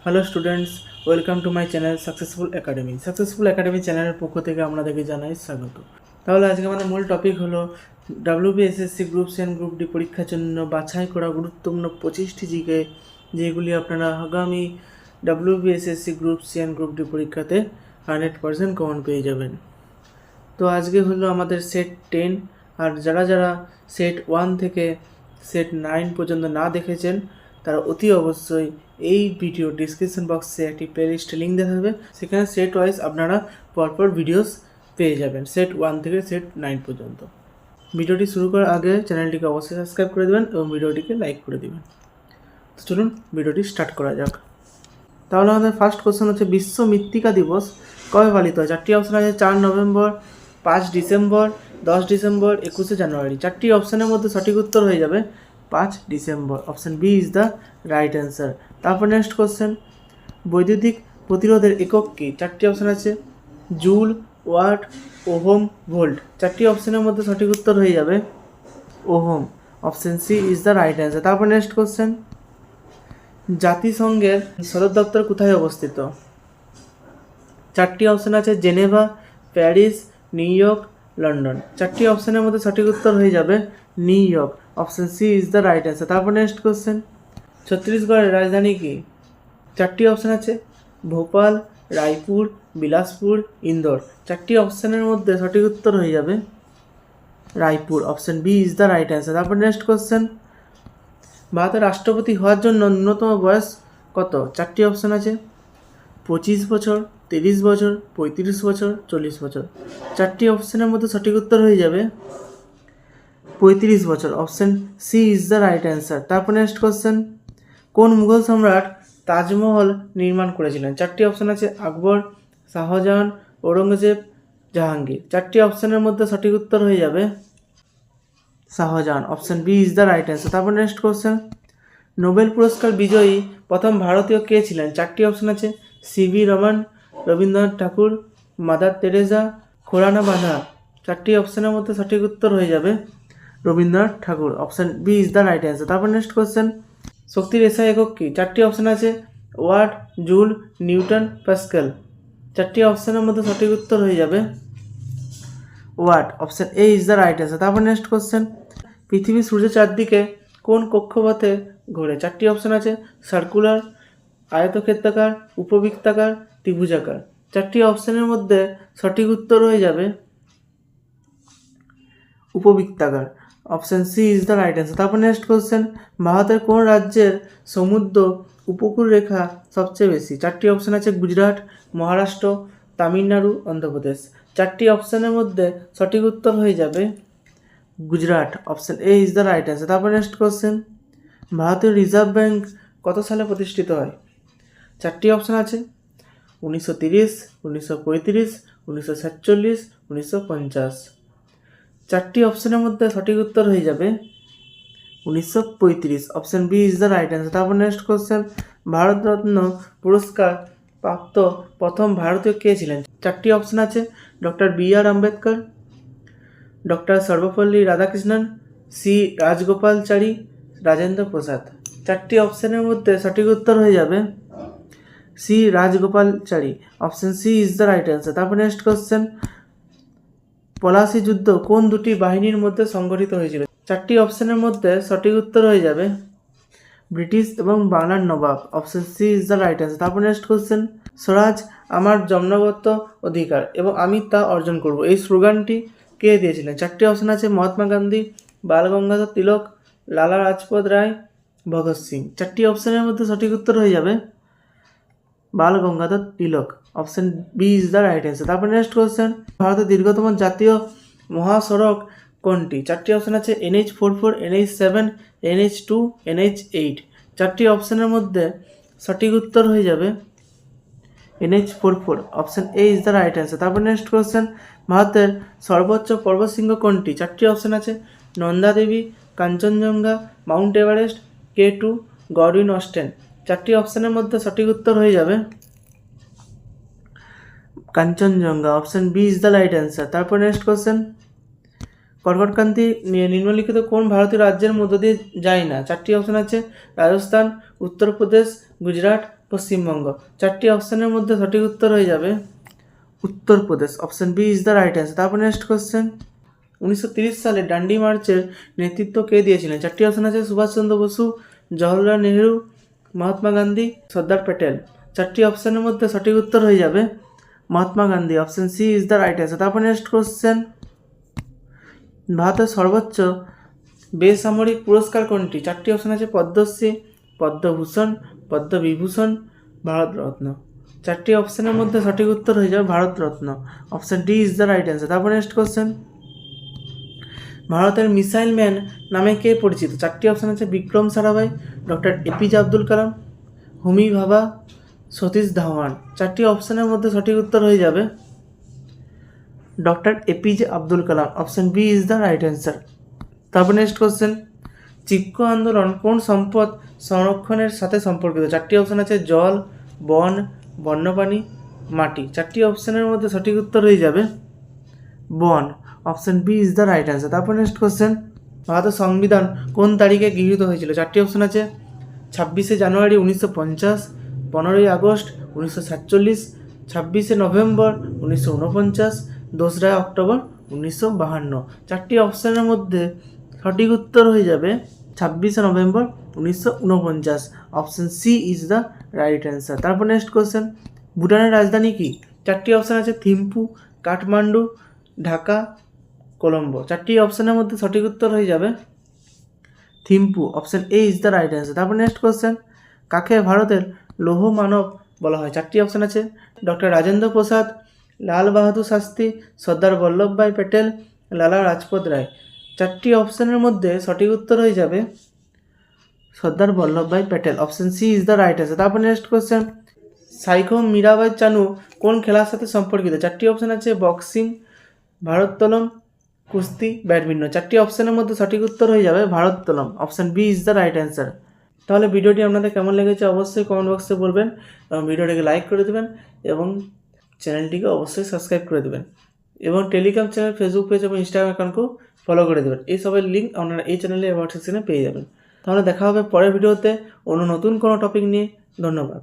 Hello students, welcome to my channel successful academy চ্যানেলের পক্ষ থেকে আপনাদেরকে জানাই স্বাগত। তাহলে আজকে আমাদের মূল টপিক হলো WBSSC group C and group D পরীক্ষার জন্য বাছাই করা গুরুত্বপূর্ণ 25টি জিকে, যেগুলি আপনারা আগামী WBSSC group C and group D পরীক্ষাতে 100% কমন পেয়ে যাবেন। তো আজকে হলো আমাদের সেট 10, আর যারা যারা সেট 1 থেকে সেট 9 পর্যন্ত না দেখেছেন তারা অতি অবশ্যই এই ভিডিও ডিসক্রিপশন বক্সে একটি প্লেলিস্ট লিঙ্ক দেওয়া হবে, সেখানে সেট ওয়াইজ আপনারা পরপর ভিডিওস পেয়ে যাবেন সেট 1 থেকে সেট 9 পর্যন্ত। ভিডিওটি শুরু করার আগে চ্যানেলটিকে অবশ্যই সাবস্ক্রাইব করে দেবেন এবং ভিডিওটিকে লাইক করে দেবেন। তো চলুন ভিডিওটি স্টার্ট করা যাক। তাহলে আমাদের ফার্স্ট কোশ্চেন হচ্ছে, বিশ্ব মৃত্তিকা দিবস কবে পালিত হয়? চারটি অপশান আছে, 4 নভেম্বর, 5 ডিসেম্বর, 10 ডিসেম্বর, 21 জানুয়ারি। চারটি অপশানের মধ্যে সঠিক উত্তর হয়ে যাবে 5 December. Option B is the right answer. তারপর নেক্সট কোশ্চেন, বৈদ্যুতিক প্রতিরোধের একক কী? চারটি অপশান আছে, জুল, ওয়াট, ওহম, ভোল্ট। চারটি অপশানের মধ্যে সঠিক উত্তর হয়ে যাবে ohm. Option C is the right answer. তারপর নেক্সট কোশ্চেন, জাতিসংঘের সদর দপ্তর কোথায় অবস্থিত? চারটি অপশান আছে, Geneva, Paris, New York, London. চারটি অপশানের মধ্যে সঠিক উত্তর হয়ে যাবে New York. Option C is the right answer. তারপর নেক্সট কোশ্চেন, ছত্তিশগড়ের রাজধানী কি? চারটি অপশান আছে, ভোপাল, রায়পুর, বিলাসপুর, ইন্দোর। চারটি অপশানের মধ্যে সঠিক উত্তর হয়ে যাবে Raipur. Option B is the right answer. তারপর নেক্সট কোশ্চেন, ভারতের রাষ্ট্রপতি হওয়ার জন্য ন্যূনতম বয়স কত? চারটি অপশান আছে, 25 বছর, 30 বছর, 35 বছর, 40 বছর। চারটি অপশানের মধ্যে সঠিক উত্তর হয়ে যাবে 35 বছর। Option C is the right answer. তারপর নেক্সট কোশ্চেন, কোন মুঘল সম্রাট তাজমহল নির্মাণ করেছিলেন? চারটি অপশান আছে, আকবর, শাহজাহান, ঔরঙ্গজেব, জাহাঙ্গীর। চারটি অপশানের মধ্যে সঠিক উত্তর হয়ে যাবে Shahjahan. Option B is the right answer. তারপর নেক্সট কোশ্চেন, নোবেল পুরস্কার বিজয়ী প্রথম ভারতীয় কে ছিলেন? চারটি অপশান আছে, C V Raman, Rabindranath Thakur, Mother Teresa, Khorana বাঁধা। চারটি অপশানের মধ্যে সঠিক উত্তর হয়ে যাবে Rabindranath Thakur. Option B is the right answer. তারপর নেক্সট কোশ্চেন, শক্তির এসআই একক কি? চারটি অপশান আছে, ওয়াট, জুল, নিউটন, প্যাসকেল। চারটি অপশানের মধ্যে সঠিক উত্তর হয়ে যাবে watt. Option A is the right answer. তারপর নেক্সট কোশ্চেন, পৃথিবী সূর্যের চারদিকে কোন কক্ষপথে ঘোরে? চারটি অপশান আছে, সার্কুলার, আয়তক্ষেত্রাকার, উপবৃত্তাকার, ত্রিভুজাকার। চারটি অপশানের মধ্যে সঠিক উত্তর হয়ে যাবে উপবৃত্তাকার। Option C is the right answer. তারপর নেক্সট কোশ্চেন, ভারতের কোন রাজ্যের সমুদ্র উপকূল রেখা সবচেয়ে বেশি? চারটি অপশান আছে, গুজরাট, মহারাষ্ট্র, তামিলনাড়ু, অন্ধ্রপ্রদেশ। চারটি অপশানের মধ্যে সঠিক উত্তর হয়ে যাবে Gujarat. Option A is the right answer. তারপর নেক্সট কোশ্চেন, ভারতীয় রিজার্ভ ব্যাঙ্ক কত সালে প্রতিষ্ঠিত হয়? চারটি অপশান আছে, 1930, 1935, 1947, 1950। চারটি অপশানের মধ্যে সঠিক উত্তর হয়ে যাবে 1935। Option B is the right answer. তারপর নেক্সট কোশ্চেন, ভারতরত্ন পুরস্কার প্রাপ্ত প্রথম ভারতীয় কে ছিলেন? চারটি অপশান আছে, doctor B R Ambedkar, doctor Sarvepalli Radhakrishnan, C Rajagopalachari, Rajendra Prasad. চারটি অপশানের মধ্যে সঠিক উত্তর হয়ে যাবে C Rajagopalachari. Option C is the right answer. তারপর নেক্সট কোশ্চেন, পলাশী যুদ্ধ কোন দুটি বাহিনীর মধ্যে সংঘটিত হয়েছিল? চারটি অপশানের মধ্যে সঠিক উত্তর হয়ে যাবে ব্রিটিশ এবং বাংলার নবাব। Option C is the right answer. তারপর নেক্সট কোশ্চেন, স্বরাজ আমার জন্মগত অধিকার এবং আমি তা অর্জন করব, এই স্লোগানটি কে দিয়েছিলেন? চারটি অপশান আছে, মহাত্মা গান্ধী, বাল গঙ্গাধর তিলক, লালা রাজপথ রায়, ভগৎ সিং। চারটি অপশানের মধ্যে সঠিক উত্তর হয়ে যাবে Bal Gangadhar Tilak. Option B is the right answer. তারপর নেক্সট কোশ্চেন, ভারতের দীর্ঘতম জাতীয় মহাসড়ক কোনটি? চারটি অপশান আছে, NH44, NH7, NH2, NH8। চারটি অপশানের মধ্যে সঠিক উত্তর হয়ে যাবে NH44। Option A is the right answer. তারপর নেক্সট কোশ্চেন, ভারতের সর্বোচ্চ পর্বতশৃঙ্গ কোনটি? চারটি অপশান আছে, Nanda Devi, Kanchenjunga, Mount Everest, K2, Godwin Austen. চারটি অপশানের মধ্যে সঠিক উত্তর হয়ে যাবে Kanchenjunga. Option B is the right answer. তারপর নেক্সট কোশ্চেন, কর্কটক্রান্তি নিম্নলিখিত কোন ভারতীয় রাজ্যের মধ্য দিয়ে যায় না? চারটি অপশান আছে, রাজস্থান, উত্তরপ্রদেশ, গুজরাট, পশ্চিমবঙ্গ। 4টি অপশানের মধ্যে সঠিক উত্তর হয়ে যাবে Uttar Pradesh. Option B is the right answer. তারপর নেক্সট কোশ্চেন, 1930 সালে ডান্ডি মার্চের নেতৃত্ব কে দিয়েছিলেন? 4টি অপশান আছে, সুভাষচন্দ্র বসু, জওহরলাল নেহরু, মহাত্মা গান্ধী, সর্দার প্যাটেল। 4টি অপশানের মধ্যে সঠিক উত্তর হয়ে যাবে Mahatma Gandhi. Option C is the right answer. তারপর নেক্সট কোশ্চেন, ভারতের সর্বোচ্চ বেসামরিক পুরস্কার কোনটি? 4টি অপশান আছে, পদ্মশ্রী, পদ্মভূষণ, পদ্মবিভূষণ, ভারতরত্ন। 4টি অপশানের মধ্যে সঠিক উত্তর হয়ে যাবে Bharat Ratna. Option D is the right answer. তারপর নেক্সট কোশ্চেন, ভারতের মিসাইল ম্যান নামে কে পরিচিত? 4টি অপশান আছে, বিক্রম সারাভাই, ডক্টর এপিজে আব্দুল কালাম, হোমি ভাভা, সতীশ ধাওয়ান। 4টি অপশানের মধ্যে সঠিক উত্তর হয়ে যাবে doctor APJ Abdul Kalam. Option B is the right answer. তারপর নেক্সট কোশ্চেন, চিপকো আন্দোলন কোন সম্পদ সংরক্ষণের সাথে সম্পর্কিত? 4টি অপশান আছে, জল, বন, বন্যপ্রাণী, মাটি। 4টি অপশানের মধ্যে সঠিক উত্তর হয়ে যাবে বন। Option B is the right answer. তারপর নেক্সট কোশ্চেন, ভারতের সংবিধান কোন তারিখে গৃহীত হয়েছিল? 4টি অপশান আছে, 26শে জানুয়ারি 1950, 15ই আগস্ট 1947, 26শে নভেম্বর 1949, 2রা অক্টোবর 1952। 4টি অপশানের মধ্যে সঠিক উত্তর হয়ে যাবে 26শে November 1949। Option C is the right answer. তারপর নেক্সট কোশ্চেন, ভুটানের রাজধানী কি? 4টি অপশান আছে, থিম্পু, কাঠমান্ডু, ঢাকা, কলম্বো। 4টি অপশানের মধ্যে সঠিক উত্তর হয়ে যাবে Thimphu. Option A is the right answer. তারপর নেক্সট কোশ্চেন, কাকে ভারতের লৌহ মানব বলা হয়? 4টি অপশান আছে, ডক্টর রাজেন্দ্র প্রসাদ, লাল বাহাদুর শাস্ত্রী, সর্দার বল্লভভাই প্যাটেল, লালা লাজপত রায়। 4টি অপশানের মধ্যে সঠিক উত্তর হয়ে যাবে Sardar Vallabhbhai Patel. Option C is the right answer. তারপর নেক্সট কোশ্চেন, সাইখোম মীরাবাই চানু কোন খেলার সাথে সম্পর্কিত? 4টি অপশান আছে, বক্সিং, ভারোত্তোলন, কুস্তি, ব্যাডমিন্টন। 4টি অপশানের মধ্যে সঠিক উত্তর হয়ে যাবে ভারোত্তোলন। Option B is the right answer. তাহলে ভিডিওটি আপনাদের কেমন লেগেছে অবশ্যই কমেন্ট বক্সে বলবেন এবং ভিডিওটিকে লাইক করে দেবেন এবং চ্যানেলটিকে অবশ্যই সাবস্ক্রাইব করে দেবেন এবং টেলিগ্রাম চ্যানেল, ফেসবুক পেজ এবং ইনস্টাগ্রাম অ্যাকাউন্টকেও ফলো করে দেবেন। এই সবের লিঙ্ক আপনারা এই চ্যানেলে হোয়াটসঅ্যাপ সেকশনে পেয়ে যাবেন। তাহলে দেখা হবে পরের ভিডিওতে অন্য নতুন কোনো টপিক নিয়ে। ধন্যবাদ।